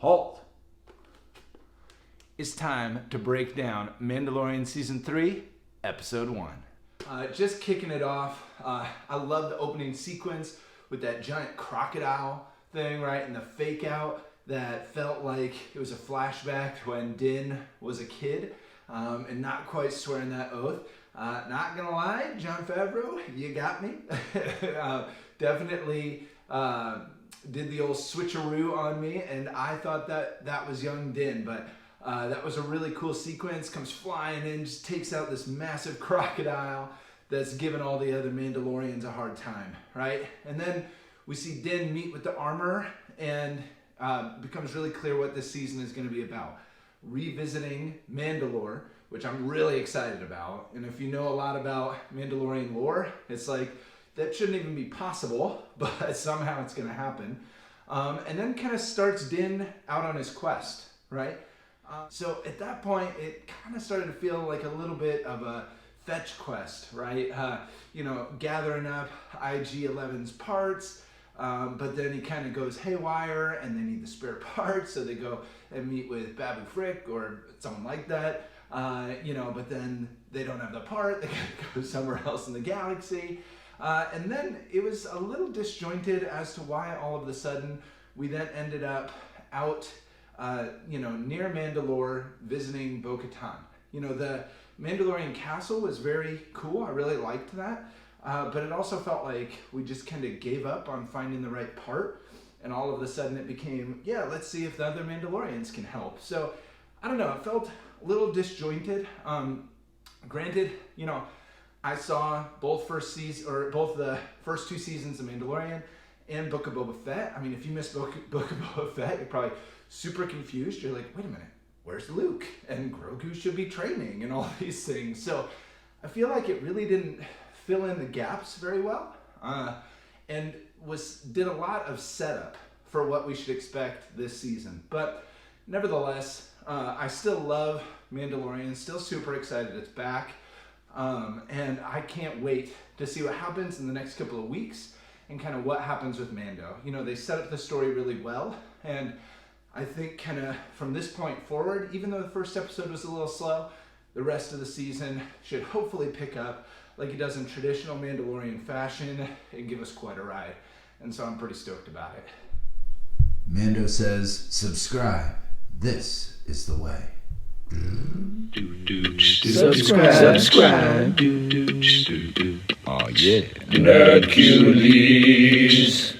Halt. It's time to break down Mandalorian Season 3, Episode 1. Just kicking it off, I love the opening sequence with that giant crocodile thing, right? And the fake out that felt like it was a flashback to when Din was a kid, and not quite swearing that oath. Not gonna lie, Jon Favreau, you got me. Definitely did the old switcheroo on me, and I thought that was young Din, but that was a really cool sequence. Comes flying in, just takes out this massive crocodile that's giving all the other Mandalorians a hard time, right? And then we see Din meet with the armor, and becomes really clear what this season is going to be about. Revisiting Mandalore, which I'm really excited about. And if you know a lot about Mandalorian lore, it's like, that shouldn't even be possible, but somehow it's going to happen. And then kind of starts Din out on his quest, right? So at that point, it kind of started to feel like a little bit of a fetch quest, right? Gathering up IG-11's parts, but then he kind of goes haywire and they need the spare parts, so they go and meet with Babu Frick or someone like that, but then they don't have the part, they gotta go somewhere else in the galaxy. And then it was a little disjointed as to why all of a sudden we then ended up out, near Mandalore visiting Bo-Katan. The Mandalorian castle was very cool. I really liked that. But it also felt like we just kind of gave up on finding the right part. And all of a sudden it became, let's see if the other Mandalorians can help. So, I don't know, it felt a little disjointed. Granted, I saw both the first two seasons of Mandalorian and Book of Boba Fett. I mean, if you missed Book of Boba Fett, you're probably super confused. You're like, wait a minute, where's Luke? And Grogu should be training and all these things. So I feel like it really didn't fill in the gaps very well, and did a lot of setup for what we should expect this season. But nevertheless, I still love Mandalorian, still super excited it's back. And I can't wait to see what happens in the next couple of weeks and kind of what happens with Mando. They set up the story really well, and I think kind of from this point forward, even though the first episode was a little slow, the rest of the season should hopefully pick up like it does in traditional Mandalorian fashion and give us quite a ride. And so I'm pretty stoked about it. Mando says, subscribe. This is the way. Subscribe. Oh yeah. Nerd Cuties.